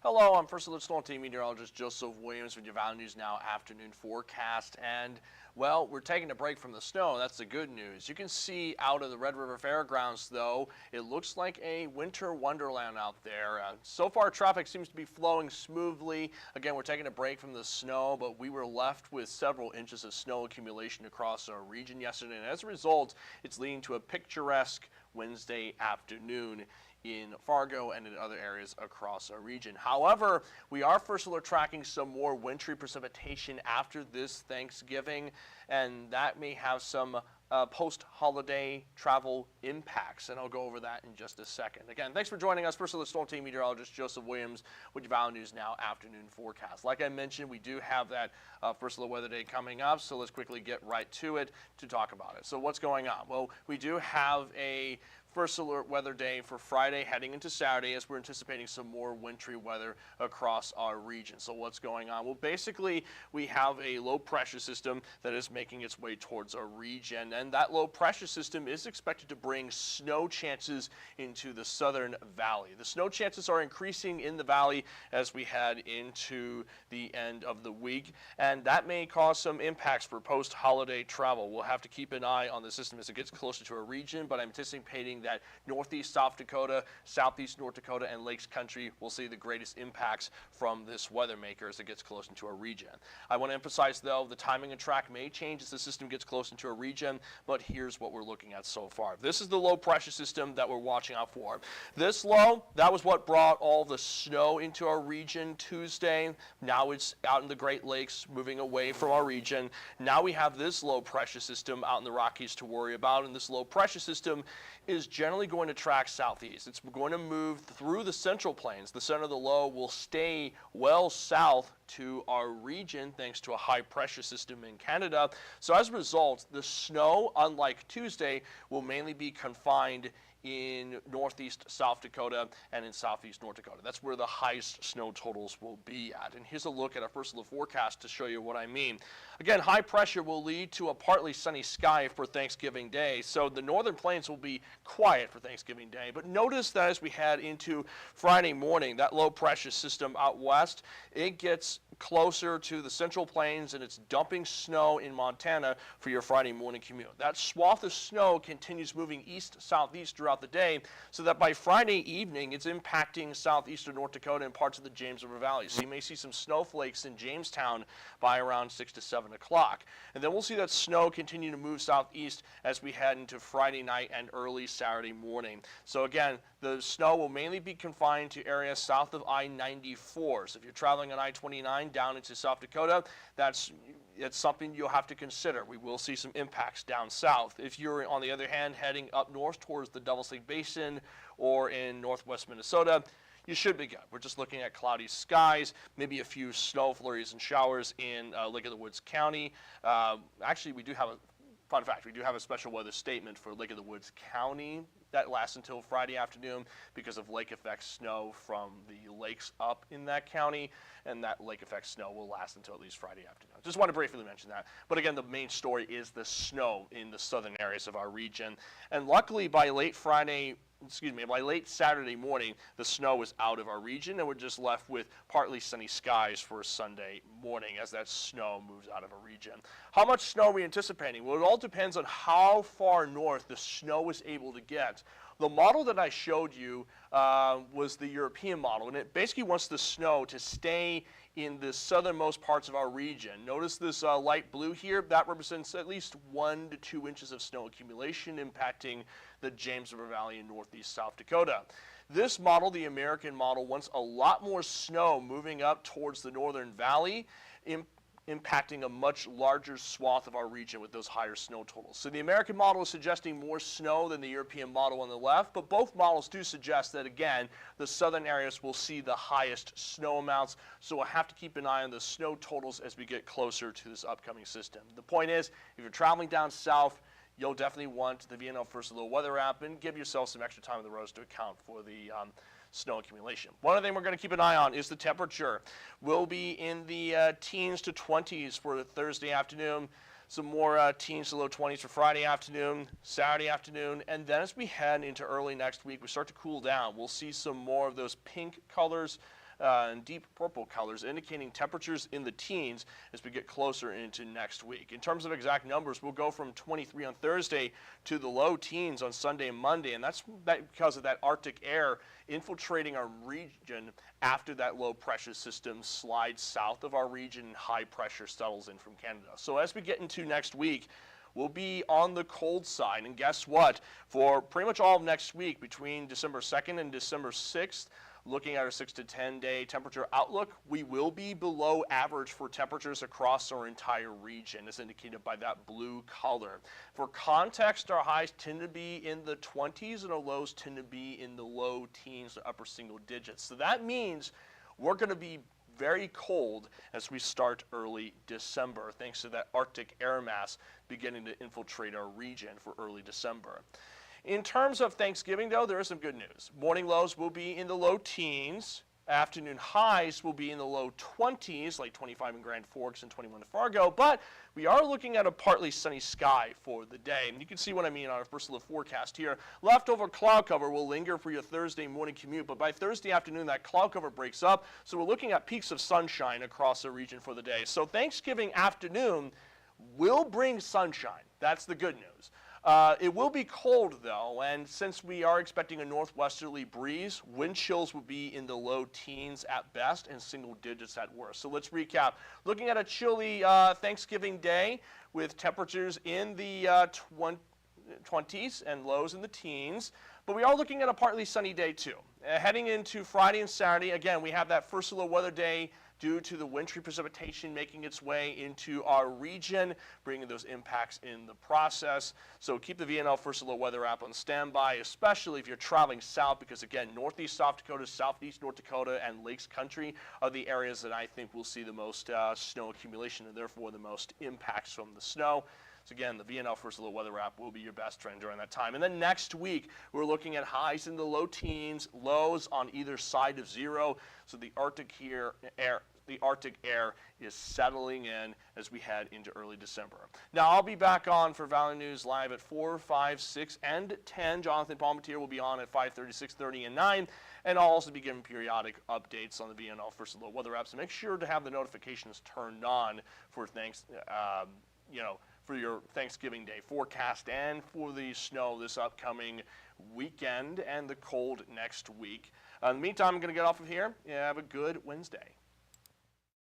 Hello, I'm First Alert StormTeam meteorologist Joseph Williams with your VNN News Now afternoon forecast. And, well, we're taking a break from the snow. That's the good news. You can see out of the Red River Fairgrounds, though, it looks like a winter wonderland out there. So far, traffic seems to be flowing smoothly. Again, we're taking a break from the snow, but we were left with several inches of snow accumulation across our region yesterday. And as a result, it's leading to a picturesque Wednesday afternoon in Fargo and in other areas across our region. However, we are first alert tracking some more wintry precipitation after this Thanksgiving, and that may have some post-holiday travel impacts, and I'll go over that in just a second. Again, thanks for joining us. First Alert StormTeam meteorologist Joseph Williams with your VNN News Now afternoon forecast. Like I mentioned, we do have that First Alert Weather Day coming up, so let's quickly get right to it to talk about it. So what's going on? Well, we do have a First Alert Weather Day for Friday heading into Saturday as we're anticipating some more wintry weather across our region. So what's going on? Well, basically, we have a low pressure system that is making its way towards our region, and that low pressure system is expected to bring snow chances into the southern valley. The snow chances are increasing in the valley as we head into the end of the week, and that may cause some impacts for post-holiday travel. We'll have to keep an eye on the system as it gets closer to our region, but I'm anticipating that northeast South Dakota, southeast North Dakota, and Lakes Country will see the greatest impacts from this weather maker as it gets close into our region. I want to emphasize, though, the timing and track may change as the system gets close into our region, but here's what we're looking at so far. This is the low pressure system that we're watching out for. This low, that was what brought all the snow into our region Tuesday. Now it's out in the Great Lakes, moving away from our region. Now we have this low pressure system out in the Rockies to worry about, and this low pressure system is generally going to track southeast. It's going to move through the central plains. The center of the low will stay well south to our region thanks to a high pressure system in Canada. So as a result, the snow, unlike Tuesday, will mainly be confined in northeast South Dakota and in southeast North Dakota. That's where the highest snow totals will be at. And here's a look at our first look forecast to show you what I mean. Again, high pressure will lead to a partly sunny sky for Thanksgiving Day. So the northern plains will be quiet for Thanksgiving Day. But notice that as we head into Friday morning, that low pressure system out west, it gets closer to the central plains and it's dumping snow in Montana for your Friday morning commute. That swath of snow continues moving east-southeast throughout the day so that by Friday evening it's impacting southeastern North Dakota and parts of the James River Valley. So you may see some snowflakes in Jamestown by around 6 to 7 o'clock. And then we'll see that snow continue to move southeast as we head into Friday night and early Saturday morning. So again, the snow will mainly be confined to areas south of I-94. So if you're traveling on I-29 down into South Dakota, it's something you'll have to consider. We will see some impacts down south. If you're, on the other hand, heading up north towards the Devils Lake Basin or in northwest Minnesota, you should be good. We're just looking at cloudy skies, maybe a few snow flurries and showers in Lake of the Woods County. Actually, we do have a fun fact. We do have a special weather statement for Lake of the Woods County that lasts until Friday afternoon because of lake effect snow from the lakes up in that county, and that lake effect snow will last until at least Friday afternoon. Just want to briefly mention that. But again, the main story is the snow in the southern areas of our region. And luckily by late Saturday morning, the snow is out of our region, and we're just left with partly sunny skies for Sunday morning as that snow moves out of our region. How much snow are we anticipating? Well, it all depends on how far north the snow is able to get. The model that I showed you was the European model, and it basically wants the snow to stay in the southernmost parts of our region. Notice this light blue here. That represents at least 1 to 2 inches of snow accumulation impacting the James River Valley in northeast South Dakota. This model, the American model, wants a lot more snow moving up towards the northern valley, impacting a much larger swath of our region with those higher snow totals. So the American model is suggesting more snow than the European model on the left, but both models do suggest that, again, the southern areas will see the highest snow amounts, so we'll have to keep an eye on the snow totals as we get closer to this upcoming system. The point is, if you're traveling down south, you'll definitely want the VNN First Alert Weather app and give yourself some extra time on the roads to account for the snow accumulation. One other thing we're going to keep an eye on is the temperature. We'll be in the teens to 20s for Thursday afternoon. Some more teens to low 20s for Friday afternoon, Saturday afternoon, and then as we head into early next week, we start to cool down. We'll see some more of those pink colors and deep purple colors, indicating temperatures in the teens as we get closer into next week. In terms of exact numbers, we'll go from 23 on Thursday to the low teens on Sunday and Monday, and that's because of that Arctic air infiltrating our region after that low pressure system slides south of our region and high pressure settles in from Canada. So as we get into next week, we'll be on the cold side, and guess what? For pretty much all of next week, between December 2nd and December 6th, looking at our 6 to 10 day temperature outlook, we will be below average for temperatures across our entire region, as indicated by that blue color. For context, our highs tend to be in the 20s and our lows tend to be in the low teens to upper single digits. So that means we're going to be very cold as we start early December, thanks to that Arctic air mass beginning to infiltrate our region for early December. In terms of Thanksgiving, though, there is some good news. Morning lows will be in the low teens. Afternoon highs will be in the low 20s, like 25 in Grand Forks and 21 in Fargo, but we are looking at a partly sunny sky for the day. And you can see what I mean on our first look forecast here. Leftover cloud cover will linger for your Thursday morning commute, but by Thursday afternoon, that cloud cover breaks up, so we're looking at peaks of sunshine across the region for the day. So Thanksgiving afternoon will bring sunshine. That's the good news. It will be cold, though, and since we are expecting a northwesterly breeze, wind chills will be in the low teens at best and single digits at worst. So let's recap. Looking at a chilly Thanksgiving day with temperatures in the 20s and lows in the teens, but we are looking at a partly sunny day, too. Heading into Friday and Saturday, again, we have that first low weather day due to the wintry precipitation making its way into our region, bringing those impacts in the process. So keep the VNL First Alert Weather app on standby, especially if you're traveling south, because again, northeast South Dakota, southeast North Dakota, and Lakes Country are the areas that I think will see the most snow accumulation and therefore the most impacts from the snow. So again, the VNL First Alert Weather app will be your best friend during that time. And then next week, we're looking at highs in the low teens, lows on either side of zero. So the Arctic air is settling in as we head into early December. Now, I'll be back on for Valley News Live at 4, 5, 6, and 10. Jonathan Palmetier will be on at 5:30, 6:30, and 9. And I'll also be giving periodic updates on the VNL First Alert Weather app. So make sure to have the notifications turned on for for your Thanksgiving Day forecast and for the snow this upcoming weekend and the cold next week. In the meantime, I'm going to get off of here. Have a good Wednesday.